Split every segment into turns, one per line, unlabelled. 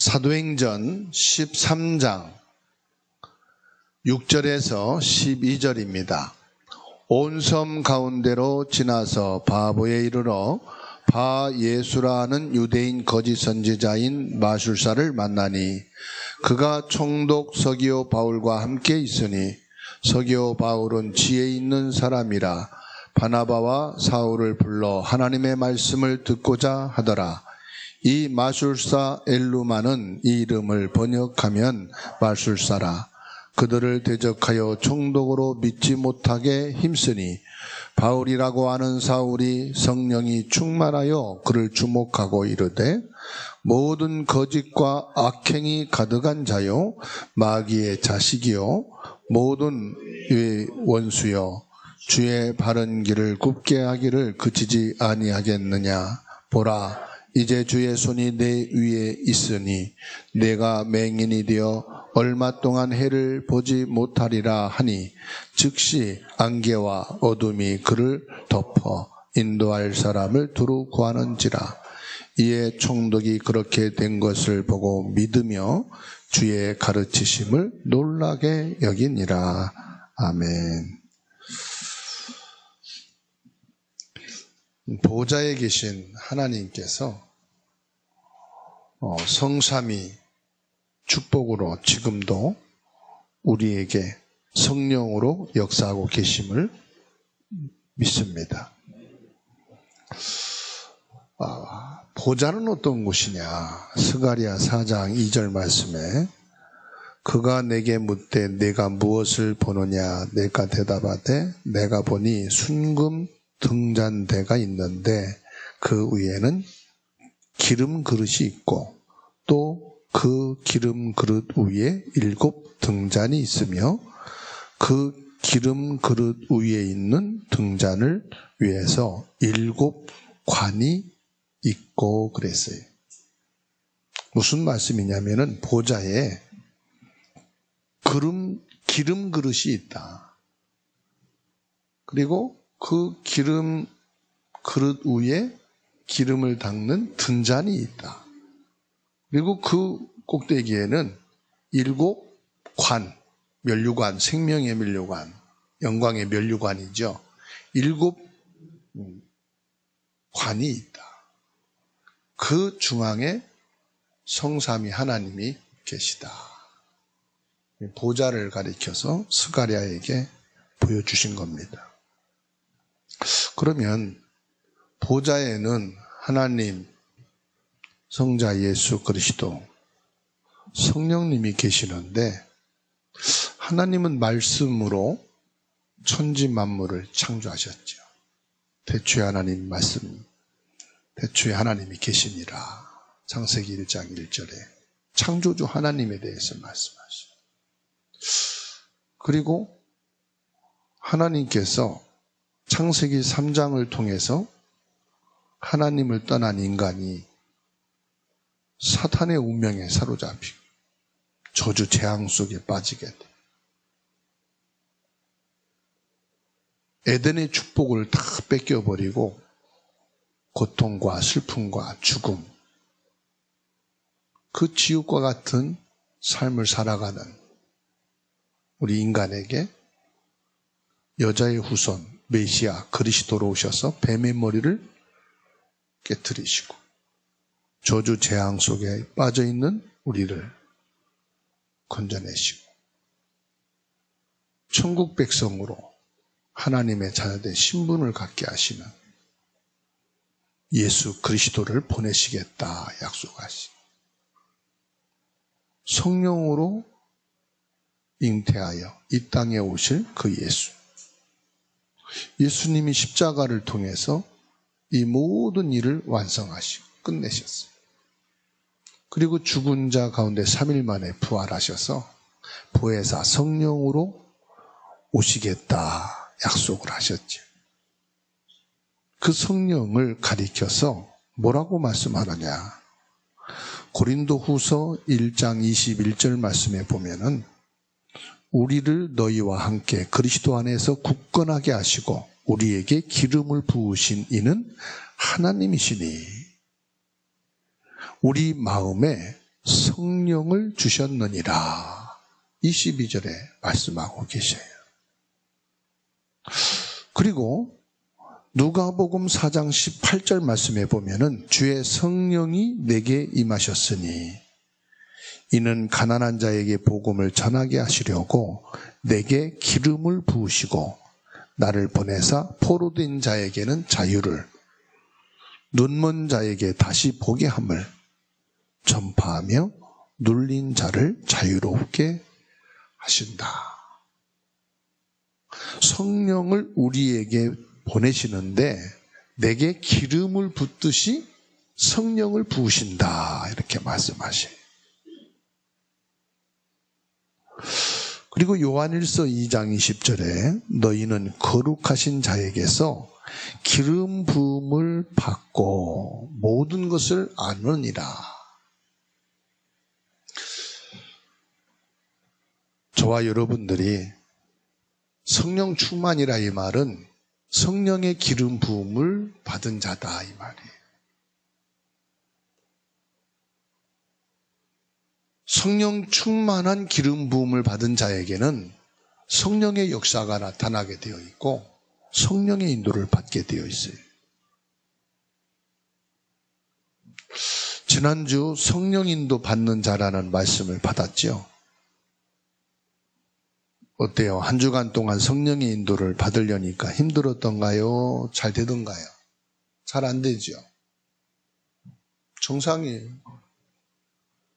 사도행전 13장 6절에서 12절입니다. 온 섬 가운데로 지나서 바보에 이르러 바 예수라는 유대인 거짓 선지자인 마술사를 만나니 그가 총독 서기오 바울과 함께 있으니 서기오 바울은 지혜 있는 사람이라 바나바와 사울을 불러 하나님의 말씀을 듣고자 하더라. 이 마술사 엘루마는 이 이름을 번역하면 마술사라. 그들을 대적하여 총독으로 믿지 못하게 힘쓰니 바울이라고 하는 사울이 성령이 충만하여 그를 주목하고 이르되 모든 거짓과 악행이 가득한 자요 마귀의 자식이요 모든 원수요 주의 바른 길을 굽게 하기를 그치지 아니하겠느냐. 보라, 이제 주의 손이 내 위에 있으니 내가 맹인이 되어 얼마 동안 해를 보지 못하리라 하니 즉시 안개와 어둠이 그를 덮어 인도할 사람을 두루 구하는지라. 이에 총독이 그렇게 된 것을 보고 믿으며 주의 가르치심을 놀라게 여기니라. 아멘. 보좌에 계신 하나님께서 성삼위 축복으로 지금도 우리에게 성령으로 역사하고 계심을 믿습니다. 보좌는 어떤 곳이냐? 스가랴 4장 2절 말씀에 그가 내게 묻되 내가 무엇을 보느냐? 내가 대답하되 내가 보니 순금 등잔대가 있는데 그 위에는 기름 그릇이 있고 또 그 기름 그릇 위에 7 등잔이 있으며 그 기름 그릇 위에 있는 등잔을 위해서 7 관이 있고 그랬어요. 무슨 말씀이냐면은 보좌에 기름 그릇이 있다. 그리고 그 기름 그릇 위에 기름을 닦는 등잔이 있다. 그리고 그 꼭대기에는 7 관, 면류관, 생명의 면류관, 영광의 면류관이죠. 7 관이 있다. 그 중앙에 성삼위 하나님이 계시다. 보좌를 가리켜서 스가랴에게 보여주신 겁니다. 그러면 보좌에는 하나님, 성자 예수 그리스도, 성령님이 계시는데 하나님은 말씀으로 천지 만물을 창조하셨죠. 태초에 하나님 말씀, 태초에 하나님이 계시니라. 창세기 1장 1절에 창조주 하나님에 대해서 말씀하시죠. 그리고 하나님께서 창세기 3장을 통해서 하나님을 떠난 인간이 사탄의 운명에 사로잡히고 저주 재앙 속에 빠지게 돼. 에덴의 축복을 다 뺏겨버리고 고통과 슬픔과 죽음, 그 지옥과 같은 삶을 살아가는 우리 인간에게 여자의 후손 메시아 그리스도로 오셔서 뱀의 머리를 깨뜨리시고 저주 재앙 속에 빠져있는 우리를 건져내시고 천국 백성으로 하나님의 자녀된 신분을 갖게 하시는 예수 그리스도를 보내시겠다 약속하시. 성령으로 잉태하여 이 땅에 오실 그 예수. 예수님이 십자가를 통해서 이 모든 일을 완성하시고 끝내셨어요. 그리고 죽은 자 가운데 3일 만에 부활하셔서 보혜사 성령으로 오시겠다 약속을 하셨죠. 그 성령을 가리켜서 뭐라고 말씀하느냐? 고린도 후서 1장 21절 말씀에 보면은 우리를 너희와 함께 그리스도 안에서 굳건하게 하시고 우리에게 기름을 부으신 이는 하나님이시니 우리 마음에 성령을 주셨느니라. 22절에 말씀하고 계셔요. 그리고 누가복음 4장 18절 말씀에 보면은 주의 성령이 내게 임하셨으니 이는 가난한 자에게 복음을 전하게 하시려고 내게 기름을 부으시고 나를 보내사 포로된 자에게는 자유를 눈먼 자에게 다시 보게 함을 전파하며 눌린 자를 자유롭게 하신다. 성령을 우리에게 보내시는데 내게 기름을 붓듯이 성령을 부으신다. 이렇게 말씀하셔요. 그리고 요한일서 2장 20절에 너희는 거룩하신 자에게서 기름 부음을 받고 모든 것을 아느니라. 저와 여러분들이 성령 충만이라 이 말은 성령의 기름 부음을 받은 자다 이 말이에요. 성령 충만한 기름 부음을 받은 자에게는 성령의 역사가 나타나게 되어 있고 성령의 인도를 받게 되어 있어요. 지난주 성령 인도 받는 자라는 말씀을 받았죠. 어때요? 한 주간 동안 성령의 인도를 받으려니까 힘들었던가요? 잘 되던가요? 잘 안 되죠. 정상이에요.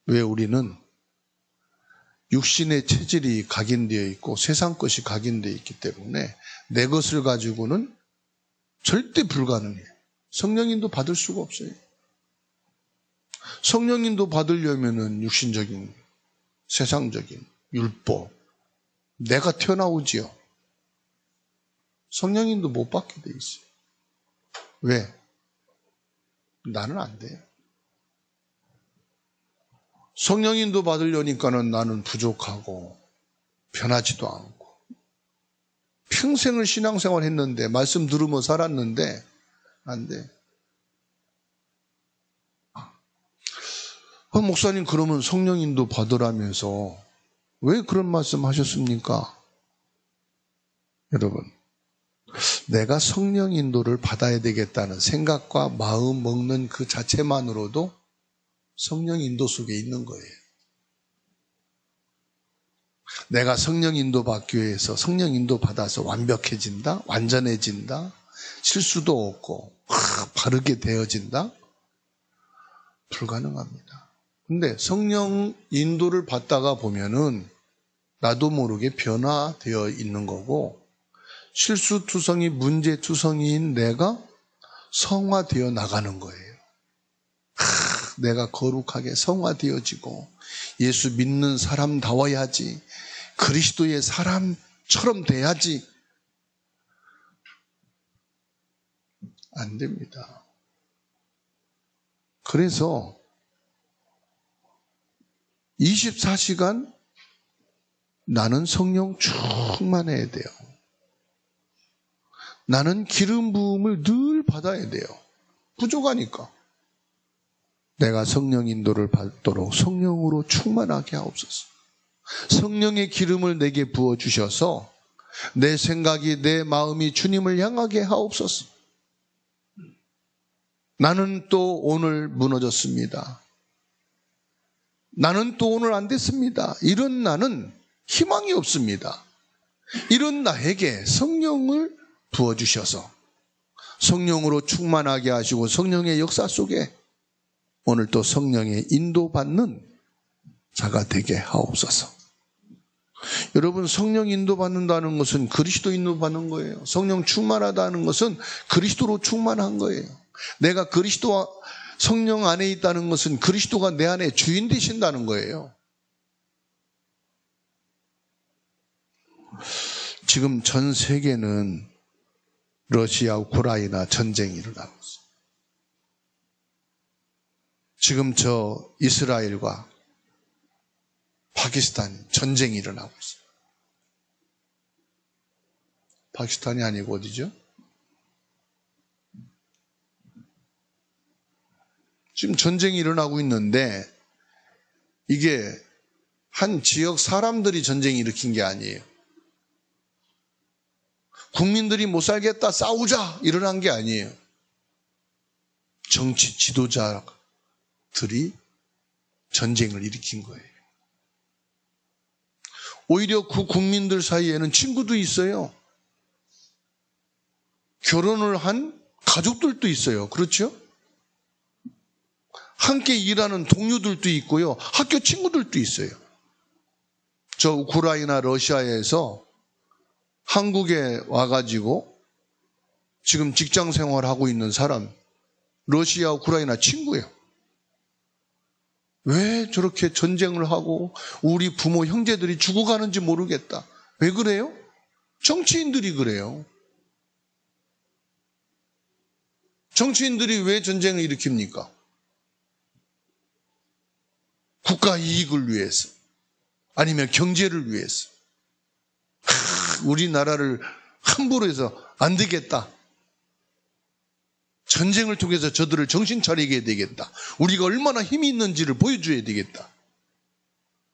왜 우리는 육신의 체질이 각인되어 있고 세상 것이 각인되어 있기 때문에 내 것을 가지고는 절대 불가능해요. 성령인도 받을 수가 없어요. 성령인도 받으려면은 육신적인, 세상적인, 율법, 내가 튀어나오지요. 성령인도 못 받게 돼 있어요. 왜? 나는 안 돼요. 성령인도 받으려니까는 나는 부족하고 변하지도 않고 평생을 신앙생활 했는데 말씀 들으며 살았는데 안 돼. 목사님 그러면 성령인도 받으라면서 왜 그런 말씀 하셨습니까? 여러분, 내가 성령인도를 받아야 되겠다는 생각과 마음 먹는 그 자체만으로도 성령 인도 속에 있는 거예요. 내가 성령 인도 받기 위해서 성령 인도 받아서 완벽해진다? 완전해진다? 실수도 없고 바르게 되어진다? 불가능합니다. 근데 성령 인도를 받다가 보면은 나도 모르게 변화되어 있는 거고 실수투성이 문제투성이인 내가 성화되어 나가는 거예요. 내가 거룩하게 성화되어지고 예수 믿는 사람다워야지, 그리스도의 사람처럼 돼야지. 안 됩니다. 그래서 24시간 나는 성령 충만해야 돼요. 나는 기름 부음을 늘 받아야 돼요. 부족하니까. 내가 성령 인도를 받도록 성령으로 충만하게 하옵소서. 성령의 기름을 내게 부어주셔서 내 생각이 내 마음이 주님을 향하게 하옵소서. 나는 또 오늘 무너졌습니다. 나는 또 오늘 안 됐습니다. 이런 나는 희망이 없습니다. 이런 나에게 성령을 부어주셔서 성령으로 충만하게 하시고 성령의 역사 속에 오늘 또 성령의 인도받는 자가 되게 하옵소서. 여러분, 성령 인도받는다는 것은 그리스도 인도받는 거예요. 성령 충만하다는 것은 그리스도로 충만한 거예요. 내가 그리스도와 성령 안에 있다는 것은 그리스도가 내 안에 주인 되신다는 거예요. 지금 전 세계는 러시아, 우크라이나 전쟁이 일어나고 있어요. 지금 저 이스라엘과 파키스탄 전쟁이 일어나고 있어요. 파키스탄이 아니고 어디죠? 지금 전쟁이 일어나고 있는데 이게 한 지역 사람들이 전쟁 일으킨 게 아니에요. 국민들이 못 살겠다 싸우자 일어난 게 아니에요. 정치 지도자들이 전쟁을 일으킨 거예요. 오히려 그 국민들 사이에는 친구도 있어요. 결혼을 한 가족들도 있어요. 그렇죠? 함께 일하는 동료들도 있고요. 학교 친구들도 있어요. 저 우크라이나 러시아에서 한국에 와가지고 지금 직장 생활하고 있는 사람, 러시아 우크라이나 친구예요. 왜 저렇게 전쟁을 하고 우리 부모 형제들이 죽어가는지 모르겠다. 왜 그래요? 정치인들이 그래요. 정치인들이 왜 전쟁을 일으킵니까? 국가 이익을 위해서, 아니면 경제를 위해서. 우리나라를 함부로 해서 안 되겠다. 전쟁을 통해서 저들을 정신 차리게 해야 되겠다. 우리가 얼마나 힘이 있는지를 보여줘야 되겠다.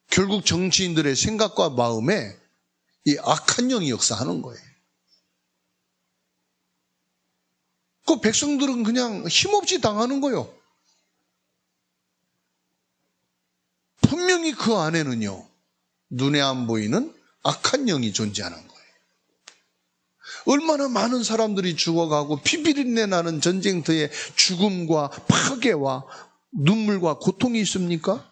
결국 정치인들의 생각과 마음에 이 악한 영이 역사하는 거예요. 그 백성들은 그냥 힘없이 당하는 거예요. 분명히 그 안에는요, 눈에 안 보이는 악한 영이 존재하는 거예요. 얼마나 많은 사람들이 죽어가고 피비린내 나는 전쟁터에 죽음과 파괴와 눈물과 고통이 있습니까?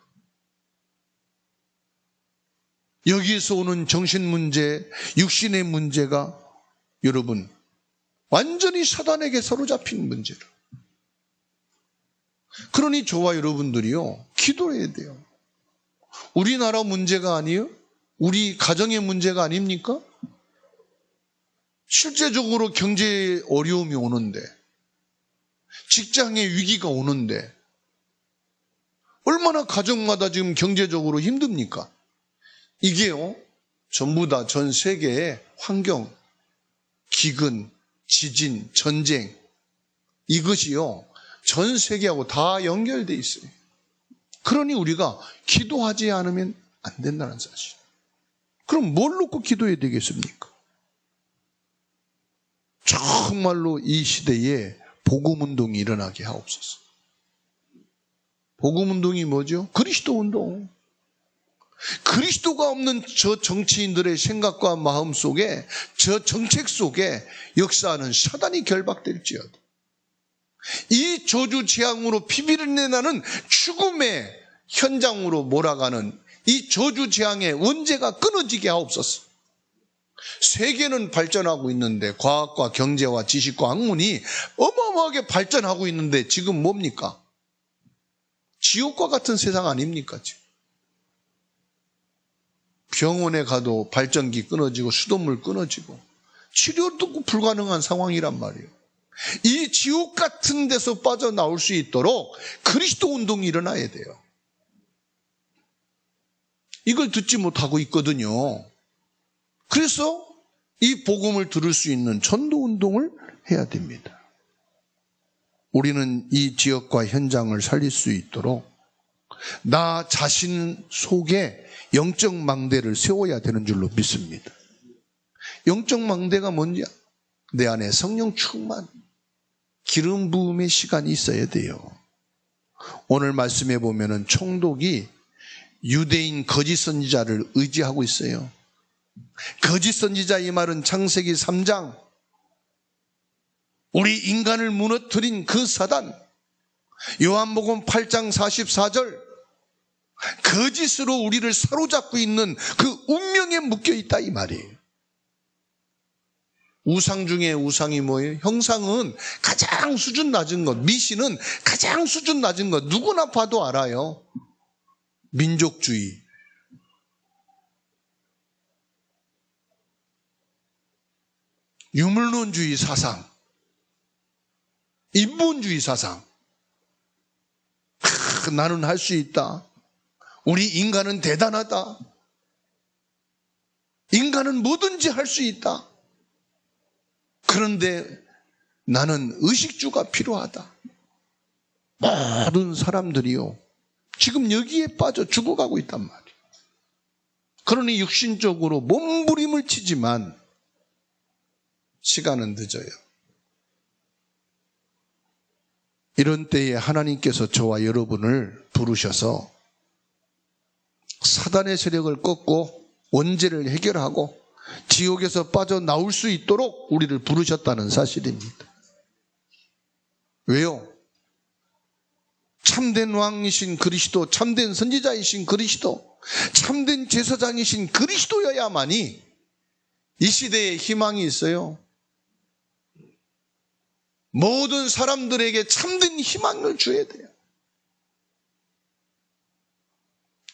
여기에서 오는 정신 문제, 육신의 문제가 여러분 완전히 사단에게 사로잡힌 문제로. 그러니 저와 여러분들이요, 기도해야 돼요. 우리나라 문제가 아니에요? 우리 가정의 문제가 아닙니까? 실제적으로 경제에 어려움이 오는데, 직장에 위기가 오는데, 얼마나 가정마다 지금 경제적으로 힘듭니까? 이게요, 전부 다 전 세계의 환경, 기근, 지진, 전쟁, 이것이요, 전 세계하고 다 연결되어 있어요. 그러니 우리가 기도하지 않으면 안 된다는 사실. 그럼 뭘 놓고 기도해야 되겠습니까? 정말로 이 시대에 복음운동이 일어나게 하옵소서. 복음운동이 뭐죠? 그리스도운동. 그리스도가 없는 저 정치인들의 생각과 마음 속에, 저 정책 속에 역사하는 사단이 결박될지어다. 이 저주 재앙으로 피비린내 나는 죽음의 현장으로 몰아가는 이 저주 재앙의 원죄가 끊어지게 하옵소서. 세계는 발전하고 있는데, 과학과 경제와 지식과 학문이 어마어마하게 발전하고 있는데 지금 뭡니까? 지옥과 같은 세상 아닙니까? 지금? 병원에 가도 발전기 끊어지고 수돗물 끊어지고 치료도 불가능한 상황이란 말이에요. 이 지옥 같은 데서 빠져나올 수 있도록 그리스도 운동이 일어나야 돼요. 이걸 듣지 못하고 있거든요. 그래서 이 복음을 들을 수 있는 전도 운동을 해야 됩니다. 우리는 이 지역과 현장을 살릴 수 있도록 나 자신 속에 영적 망대를 세워야 되는 줄로 믿습니다. 영적 망대가 뭔지, 내 안에 성령 충만, 기름 부음의 시간이 있어야 돼요. 오늘 말씀해 보면은 총독이 유대인 거짓 선지자를 의지하고 있어요. 거짓 선지자, 이 말은 창세기 3장, 우리 인간을 무너뜨린 그 사단, 요한복음 8장 44절, 거짓으로 우리를 사로잡고 있는 그 운명에 묶여있다 이 말이에요. 우상 중에 우상이 뭐예요? 형상은 가장 수준 낮은 것, 미신은 가장 수준 낮은 것, 누구나 봐도 알아요. 민족주의, 유물론주의 사상, 인본주의 사상. 나는 할 수 있다. 우리 인간은 대단하다. 인간은 뭐든지 할 수 있다. 그런데 나는 의식주가 필요하다. 모든 사람들이요, 지금 여기에 빠져 죽어가고 있단 말이에요. 그러니 육신적으로 몸부림을 치지만 시간은 늦어요. 이런 때에 하나님께서 저와 여러분을 부르셔서 사단의 세력을 꺾고 원죄를 해결하고 지옥에서 빠져나올 수 있도록 우리를 부르셨다는 사실입니다. 왜요? 참된 왕이신 그리스도, 참된 선지자이신 그리스도, 참된 제사장이신 그리스도여야만이 이 시대에 희망이 있어요. 모든 사람들에게 참된 희망을 줘야 돼요.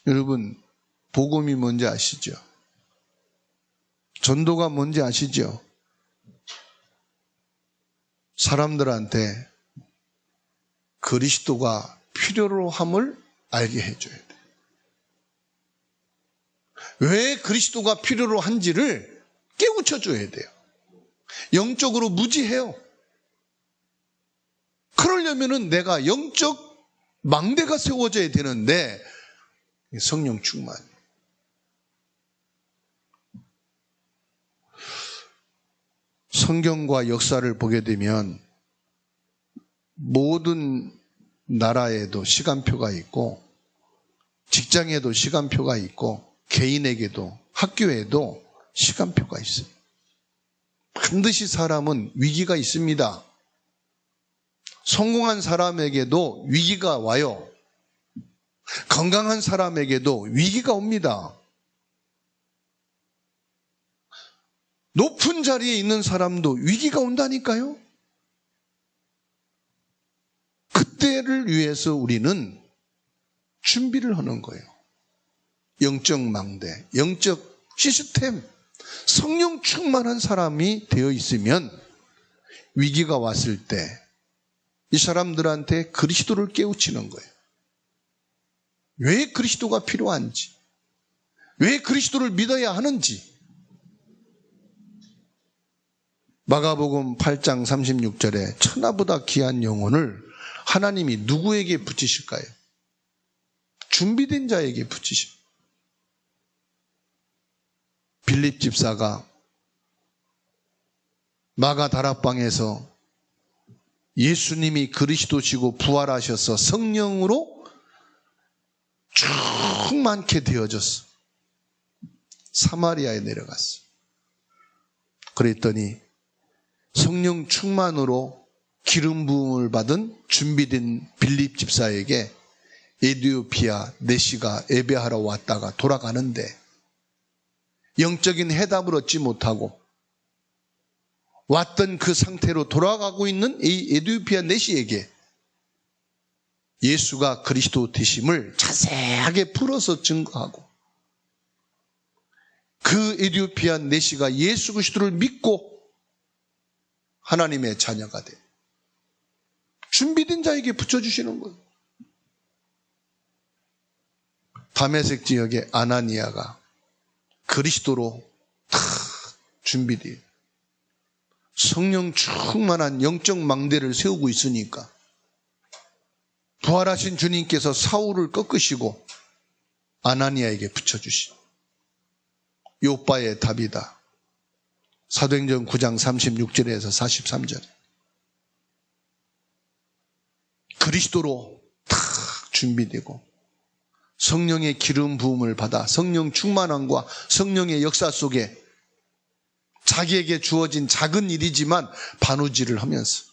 여러분, 복음이 뭔지 아시죠? 전도가 뭔지 아시죠? 사람들한테 그리스도가 필요로 함을 알게 해줘야 돼요. 왜 그리스도가 필요로 한지를 깨우쳐줘야 돼요. 영적으로 무지해요. 그러려면은 내가 영적 망대가 세워져야 되는데 성령 충만. 성경과 역사를 보게 되면 모든 나라에도 시간표가 있고 직장에도 시간표가 있고 개인에게도 학교에도 시간표가 있어요. 반드시 사람은 위기가 있습니다. 성공한 사람에게도 위기가 와요. 건강한 사람에게도 위기가 옵니다. 높은 자리에 있는 사람도 위기가 온다니까요. 그때를 위해서 우리는 준비를 하는 거예요. 영적 망대, 영적 시스템, 성령 충만한 사람이 되어 있으면 위기가 왔을 때 이 사람들한테 그리스도를 깨우치는 거예요. 왜 그리스도가 필요한지, 왜 그리스도를 믿어야 하는지. 마가복음 8장 36절에 천하보다 귀한 영혼을 하나님이 누구에게 붙이실까요? 준비된 자에게 붙이십니다. 빌립 집사가 마가 다락방에서 예수님이 그리스도시고 부활하셔서 성령으로 충만케 되어졌어. 사마리아에 내려갔어. 그랬더니 성령 충만으로 기름 부음을 받은 준비된 빌립 집사에게 에티오피아 내시가 예배하러 왔다가 돌아가는데 영적인 해답을 얻지 못하고 왔던 그 상태로 돌아가고 있는 이 에티오피아 내시에게 예수가 그리스도 되심을 자세하게 풀어서 증거하고 그 에티오피아 내시가 예수 그리스도를 믿고 하나님의 자녀가 돼. 준비된 자에게 붙여주시는 거예요. 다메섹 지역의 아나니아가 그리스도로 다 준비돼요. 성령 충만한 영적 망대를 세우고 있으니까 부활하신 주님께서 사울을 꺾으시고 아나니아에게 붙여주시고 요빠의 답이다. 사도행전 9장 36절에서 43절. 그리스도로 다 준비되고 성령의 기름 부음을 받아 성령 충만함과 성령의 역사 속에 자기에게 주어진 작은 일이지만 바느질을 하면서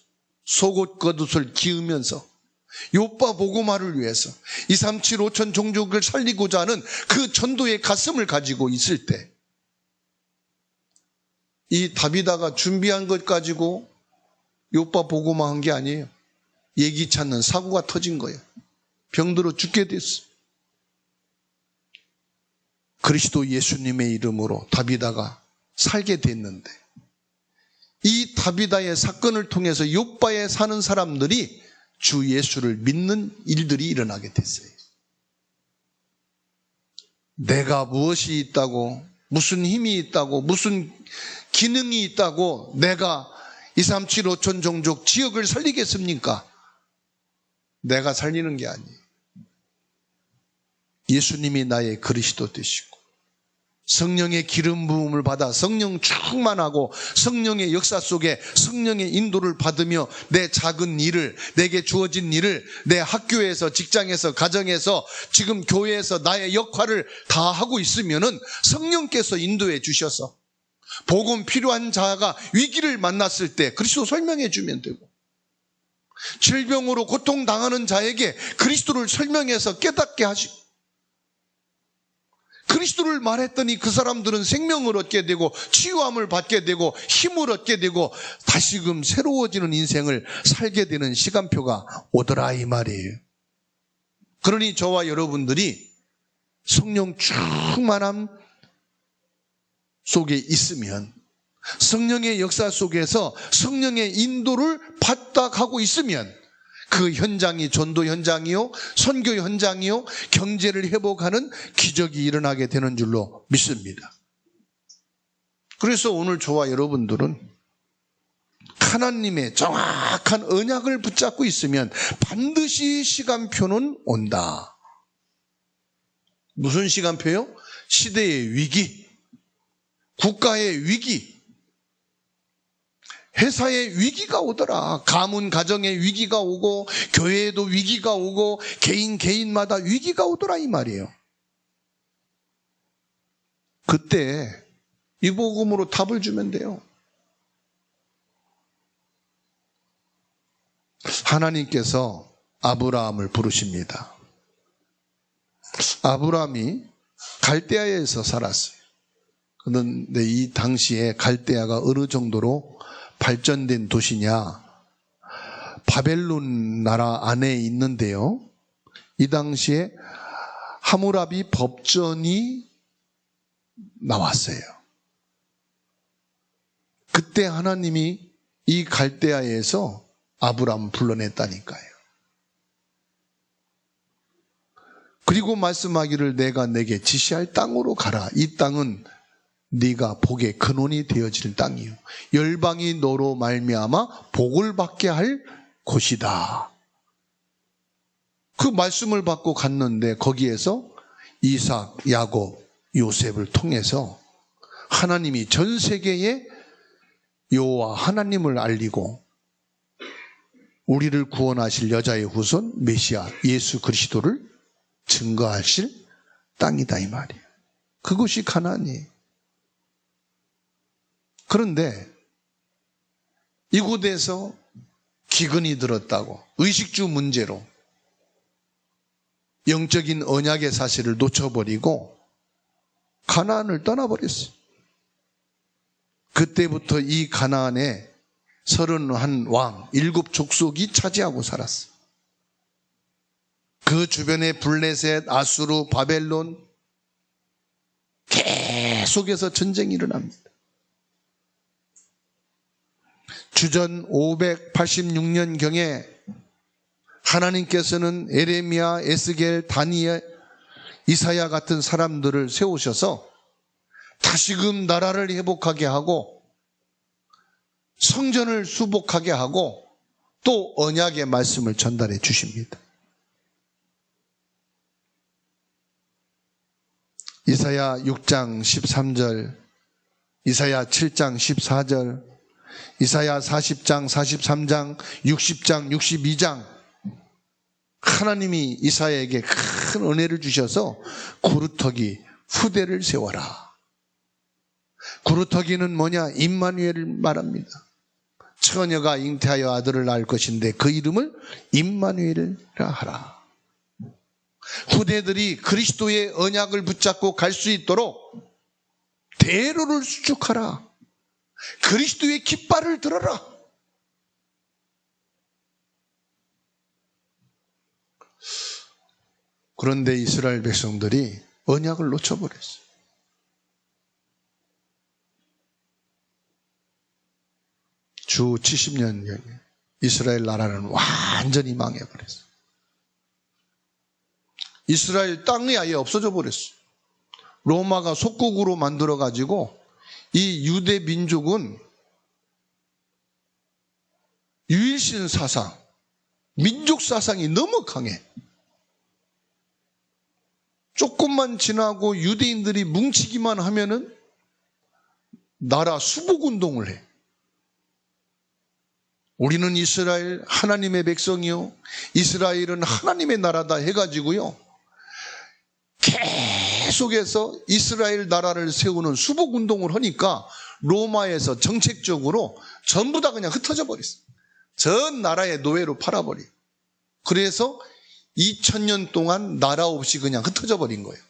속옷 겉옷을 기으면서 요빠 복음화를 위해서 237 5천 종족을 살리고자 하는 그 전도의 가슴을 가지고 있을 때 이 다비다가 준비한 것 가지고 요빠 복음화한 게 아니에요. 예기치 않는 사고가 터진 거예요. 병들어 죽게 됐어. 그리스도 예수님의 이름으로 다비다가 살게 됐는데 이 다비다의 사건을 통해서 요빠에 사는 사람들이 주 예수를 믿는 일들이 일어나게 됐어요. 내가 무엇이 있다고, 무슨 힘이 있다고, 무슨 기능이 있다고 내가 237 5천 종족 지역을 살리겠습니까? 내가 살리는 게 아니에요. 예수님이 나의 그리스도 되시고 성령의 기름 부음을 받아 성령 충만하고 성령의 역사 속에 성령의 인도를 받으며 내 작은 일을, 내게 주어진 일을 내 학교에서, 직장에서, 가정에서, 지금 교회에서 나의 역할을 다 하고 있으면은 성령께서 인도해 주셔서 복음 필요한 자가 위기를 만났을 때 그리스도 설명해 주면 되고, 질병으로 고통당하는 자에게 그리스도를 설명해서 깨닫게 하시고, 그리스도를 말했더니 그 사람들은 생명을 얻게 되고 치유함을 받게 되고 힘을 얻게 되고 다시금 새로워지는 인생을 살게 되는 시간표가 오더라 이 말이에요. 그러니 저와 여러분들이 성령 충만함 속에 있으면, 성령의 역사 속에서 성령의 인도를 받다 가고 있으면 그 현장이 전도 현장이요, 선교 현장이요, 경제를 회복하는 기적이 일어나게 되는 줄로 믿습니다. 그래서 오늘 저와 여러분들은 하나님의 정확한 언약을 붙잡고 있으면 반드시 시간표는 온다. 무슨 시간표요? 시대의 위기, 국가의 위기, 회사에 위기가 오더라. 가문 가정에 위기가 오고 교회에도 위기가 오고 개인마다 위기가 오더라 이 말이에요. 그때 이 복음으로 답을 주면 돼요. 하나님께서 아브라함을 부르십니다. 아브라함이 갈대아에서 살았어요. 그런데 이 당시에 갈대아가 어느 정도로 발전된 도시냐, 바벨론 나라 안에 있는데요, 이 당시에 하무라비 법전이 나왔어요. 그때 하나님이 이 갈대아에서 아브라함을 불러냈다니까요. 그리고 말씀하기를 내가 내게 지시할 땅으로 가라. 이 땅은 네가 복의 근원이 되어지는 땅이요, 열방이 너로 말미암아 복을 받게 할 곳이다. 그 말씀을 받고 갔는데 거기에서 이삭, 야곱, 요셉을 통해서 하나님이 전 세계에 여호와 하나님을 알리고 우리를 구원하실 여자의 후손 메시아 예수 그리스도를 증거하실 땅이다 이 말이에요. 그것이 가나안이에요. 그런데 이곳에서 기근이 들었다고 의식주 문제로 영적인 언약의 사실을 놓쳐버리고 가나안을 떠나버렸어요. 그때부터 이 가나안에 31왕 7족속이 차지하고 살았어요. 그 주변에 블레셋, 아수르, 바벨론 계속해서 전쟁이 일어납니다. 주전 586년경에 하나님께서는 에레미야, 에스겔, 다니엘, 이사야 같은 사람들을 세우셔서 다시금 나라를 회복하게 하고 성전을 수복하게 하고 또 언약의 말씀을 전달해 주십니다. 이사야 6장 13절, 이사야 7장 14절, 이사야 40장, 43장, 60장, 62장 하나님이 이사야에게 큰 은혜를 주셔서 구루터기 후대를 세워라. 구루터기는 뭐냐? 임마누엘을 말합니다. 처녀가 잉태하여 아들을 낳을 것인데 그 이름을 임마누엘이라 하라. 후대들이 그리스도의 언약을 붙잡고 갈 수 있도록 대로를 수축하라. 그리스도의 깃발을 들어라. 그런데 이스라엘 백성들이 언약을 놓쳐버렸어요. 주 70년 이스라엘 나라는 완전히 망해버렸어요. 이스라엘 땅이 아예 없어져 버렸어요. 로마가 속국으로 만들어가지고 이 유대 민족은 유일신 사상, 민족 사상이 너무 강해. 조금만 지나고 유대인들이 뭉치기만 하면은 나라 수복운동을 해. 우리는 이스라엘 하나님의 백성이요, 이스라엘은 하나님의 나라다 해가지고요, 계속해서 이스라엘 나라를 세우는 수복운동을 하니까 로마에서 정책적으로 전부 다 그냥 흩어져 버렸어요. 전 나라의 노예로 팔아버려. 그래서 2000년 동안 나라 없이 그냥 흩어져 버린 거예요.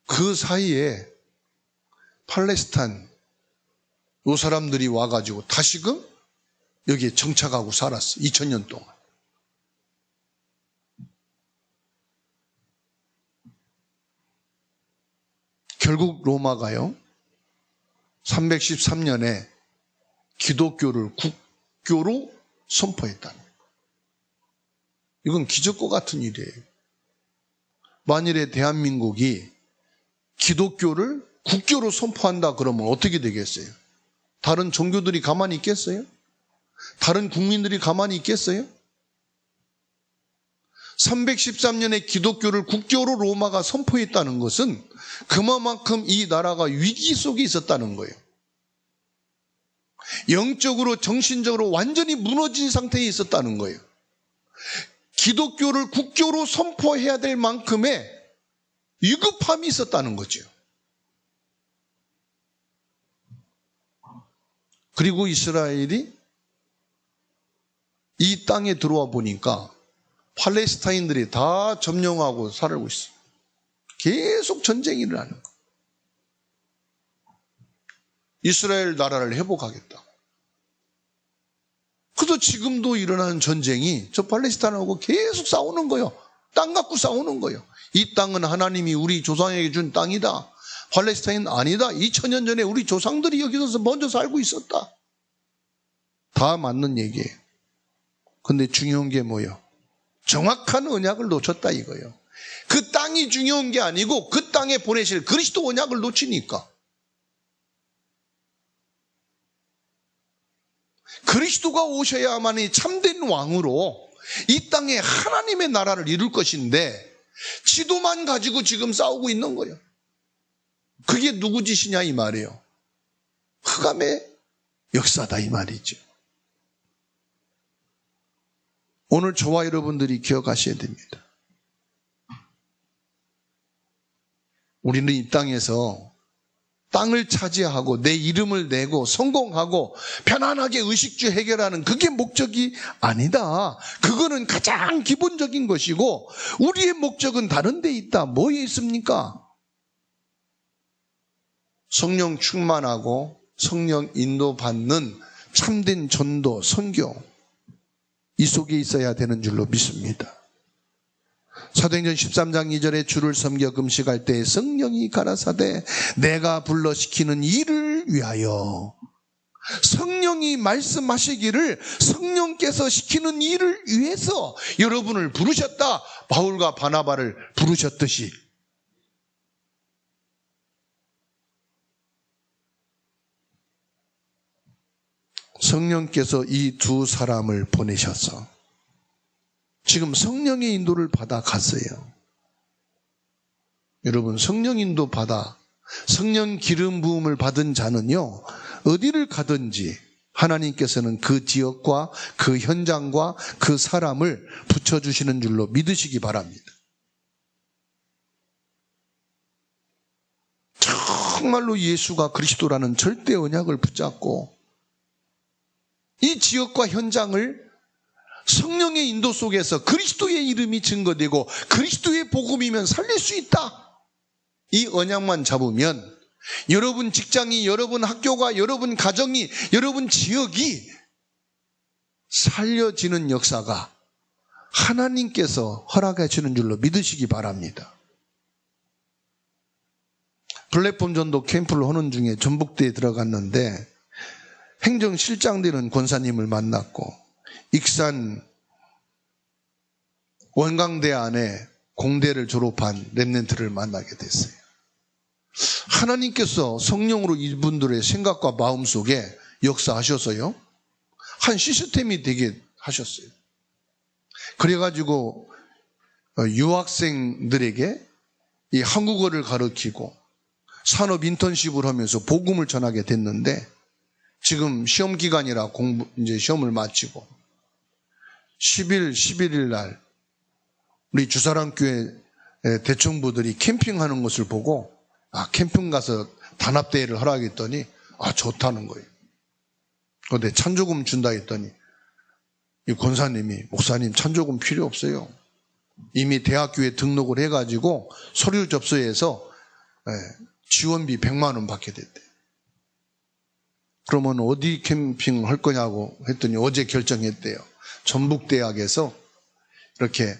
그 사이에 팔레스타인 요 사람들이 와가지고 다시금 여기에 정착하고 살았어. 2000년 동안. 결국 로마가요, 313년에 기독교를 국교로 선포했다는 거예요. 이건 기적과 같은 일이에요. 만일에 대한민국이 기독교를 국교로 선포한다 그러면 어떻게 되겠어요? 다른 종교들이 가만히 있겠어요? 다른 국민들이 가만히 있겠어요? 313년에 기독교를 국교로 로마가 선포했다는 것은 그만큼 이 나라가 위기 속에 있었다는 거예요. 영적으로 정신적으로 완전히 무너진 상태에 있었다는 거예요. 기독교를 국교로 선포해야 될 만큼의 위급함이 있었다는 거죠. 그리고 이스라엘이 이 땅에 들어와 보니까 팔레스타인들이 다 점령하고 살고 있어요. 계속 전쟁이 일어나는 거예요. 이스라엘 나라를 회복하겠다. 그래서 지금도 일어나는 전쟁이 저 팔레스타인하고 계속 싸우는 거예요. 땅 갖고 싸우는 거예요. 이 땅은 하나님이 우리 조상에게 준 땅이다. 팔레스타인 아니다. 2000년 전에 우리 조상들이 여기서 먼저 살고 있었다. 다 맞는 얘기예요. 근데 중요한 게 뭐예요? 정확한 언약을 놓쳤다 이거예요. 그 땅이 중요한 게 아니고 그 땅에 보내실 그리스도 언약을 놓치니까. 그리스도가 오셔야만이 참된 왕으로 이 땅에 하나님의 나라를 이룰 것인데 지도만 가지고 지금 싸우고 있는 거예요. 그게 누구 짓이냐 이 말이에요. 흑암의 역사다 이 말이죠. 오늘 저와 여러분들이 기억하셔야 됩니다. 우리는 이 땅에서 땅을 차지하고 내 이름을 내고 성공하고 편안하게 의식주 해결하는 그게 목적이 아니다. 그거는 가장 기본적인 것이고 우리의 목적은 다른 데 있다. 뭐에 있습니까? 성령 충만하고 성령 인도받는 참된 전도, 선교 이 속에 있어야 되는 줄로 믿습니다. 사도행전 13장 2절에 주를 섬겨 금식할 때 성령이 가라사대 내가 불러 시키는 일을 위하여. 성령이 말씀하시기를 성령께서 시키는 일을 위해서 여러분을 부르셨다. 바울과 바나바를 부르셨듯이. 성령께서 이 두 사람을 보내셔서 지금 성령의 인도를 받아 갔어요. 여러분, 성령 인도 받아 성령 기름 부음을 받은 자는요, 어디를 가든지 하나님께서는 그 지역과 그 현장과 그 사람을 붙여주시는 줄로 믿으시기 바랍니다. 정말로 예수가 그리스도라는 절대 언약을 붙잡고 이 지역과 현장을 성령의 인도 속에서 그리스도의 이름이 증거되고 그리스도의 복음이면 살릴 수 있다. 이 언약만 잡으면 여러분 직장이, 여러분 학교가, 여러분 가정이, 여러분 지역이 살려지는 역사가 하나님께서 허락해 주는 줄로 믿으시기 바랍니다. 플랫폼 전도 캠프를 하는 중에 전북대에 들어갔는데 행정실장 되는 권사님을 만났고 익산 원광대 안에 공대를 졸업한 렘넌트를 만나게 됐어요. 하나님께서 성령으로 이분들의 생각과 마음 속에 역사하셔서요, 한 시스템이 되게 하셨어요. 그래가지고 유학생들에게 이 한국어를 가르치고 산업 인턴십을 하면서 복음을 전하게 됐는데, 지금 시험 기간이라 이제 시험을 마치고 10일, 11일 날 우리 주사랑교회 대청부들이 캠핑하는 것을 보고, 캠핑 가서 단합대회를 하라 했더니, 좋다는 거예요. 근데 찬조금 준다 했더니, 이 권사님이, 목사님 찬조금 필요 없어요. 이미 대학교에 등록을 해가지고 서류 접수해서 지원비 100만 원 받게 됐대. 그러면 어디 캠핑을 할 거냐고 했더니 어제 결정했대요. 전북대학에서 이렇게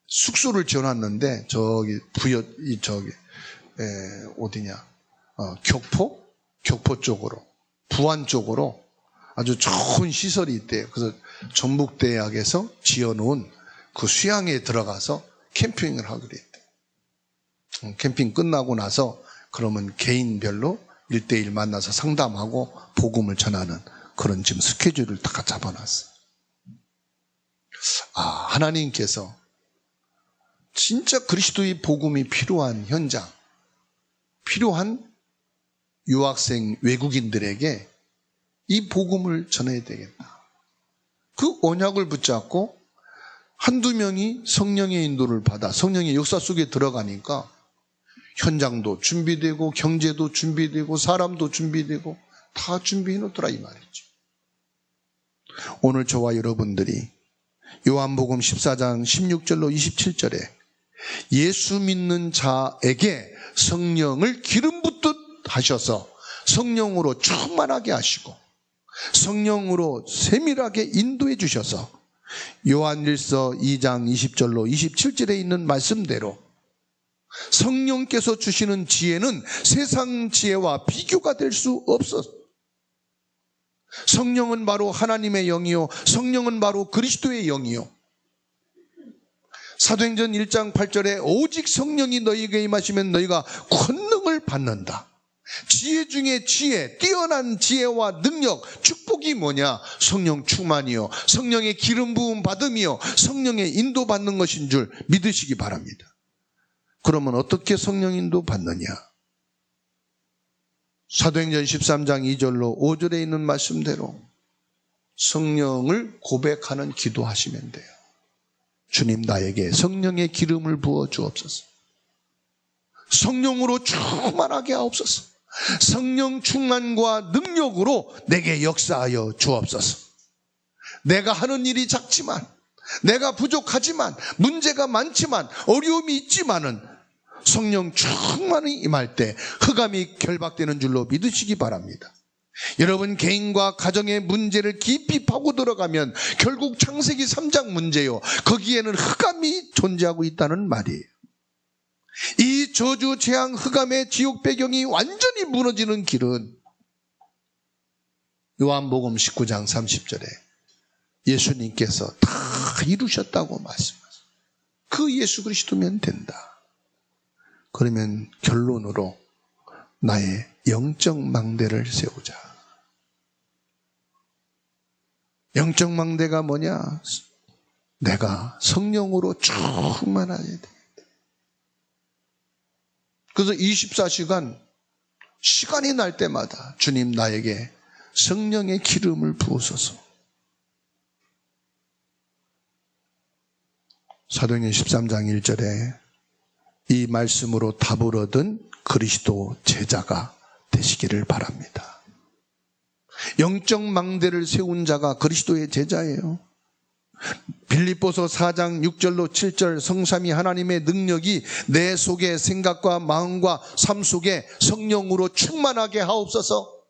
숙소를 지어놨는데, 어디냐, 교포 쪽으로, 부안 쪽으로 아주 좋은 시설이 있대요. 그래서 전북대학에서 지어놓은 그 수양에 들어가서 캠핑을 하기로 했대요. 캠핑 끝나고 나서 그러면 개인별로 1대1 만나서 상담하고 복음을 전하는 그런 지금 스케줄을 다 잡아놨어요. 하나님께서 진짜 그리스도의 복음이 필요한 현장, 필요한 유학생 외국인들에게 이 복음을 전해야 되겠다. 그 언약을 붙잡고 한두 명이 성령의 인도를 받아 성령의 역사 속에 들어가니까 현장도 준비되고 경제도 준비되고 사람도 준비되고 다 준비해 놓더라 이 말이죠. 오늘 저와 여러분들이 요한복음 14장 16절로 27절에 예수 믿는 자에게 성령을 기름 붓듯 하셔서 성령으로 충만하게 하시고 성령으로 세밀하게 인도해 주셔서 요한일서 2장 20절로 27절에 있는 말씀대로 성령께서 주시는 지혜는 세상 지혜와 비교가 될 수 없어. 성령은 바로 하나님의 영이요, 성령은 바로 그리스도의 영이요. 사도행전 1장 8절에 오직 성령이 너희에게 임하시면 너희가 권능을 받는다. 지혜 중에 지혜, 뛰어난 지혜와 능력, 축복이 뭐냐? 성령 충만이요, 성령의 기름 부음 받음이요, 성령의 인도 받는 것인 줄 믿으시기 바랍니다. 그러면 어떻게 성령 인도 받느냐? 사도행전 13장 2절로 5절에 있는 말씀대로 성령을 고백하는 기도하시면 돼요. 주님, 나에게 성령의 기름을 부어 주옵소서. 성령으로 충만하게 하옵소서. 성령 충만과 능력으로 내게 역사하여 주옵소서. 내가 하는 일이 작지만, 내가 부족하지만, 문제가 많지만, 어려움이 있지만은 성령 충만히 임할 때 흑암이 결박되는 줄로 믿으시기 바랍니다. 여러분 개인과 가정의 문제를 깊이 파고 들어가면 결국 창세기 3장 문제요, 거기에는 흑암이 존재하고 있다는 말이에요. 이 저주, 재앙, 흑암의 지옥 배경이 완전히 무너지는 길은 요한복음 19장 30절에 예수님께서 다 이루셨다고 말씀하세요. 그 예수 그리스도면 된다. 그러면 결론으로 나의 영적 망대를 세우자. 영적 망대가 뭐냐? 내가 성령으로 충만해야 돼. 그래서 24시간 시간이 날 때마다 주님, 나에게 성령의 기름을 부으소서. 사도행전 13장 1절에 이 말씀으로 답을 얻은 그리스도 제자가 되시기를 바랍니다. 영적 망대를 세운 자가 그리스도의 제자예요. 빌립보서 4장 6절로 7절 성삼위 하나님의 능력이 내 속에 생각과 마음과 삶 속에 성령으로 충만하게 하옵소서.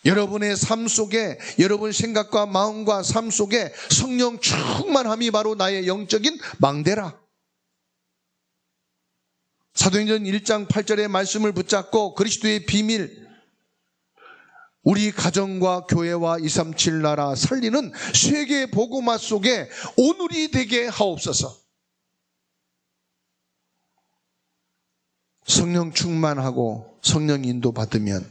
여러분의 삶 속에, 여러분 생각과 마음과 삶 속에 성령 충만함이 바로 나의 영적인 망대라. 사도행전 1장 8절의 말씀을 붙잡고 그리스도의 비밀, 우리 가정과 교회와 237 나라 살리는 세계 복음화 속에 오늘이 되게 하옵소서. 성령 충만하고 성령 인도 받으면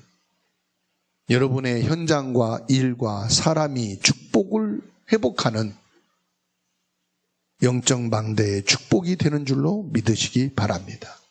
여러분의 현장과 일과 사람이 축복을 회복하는 영적 망대의 축복이 되는 줄로 믿으시기 바랍니다.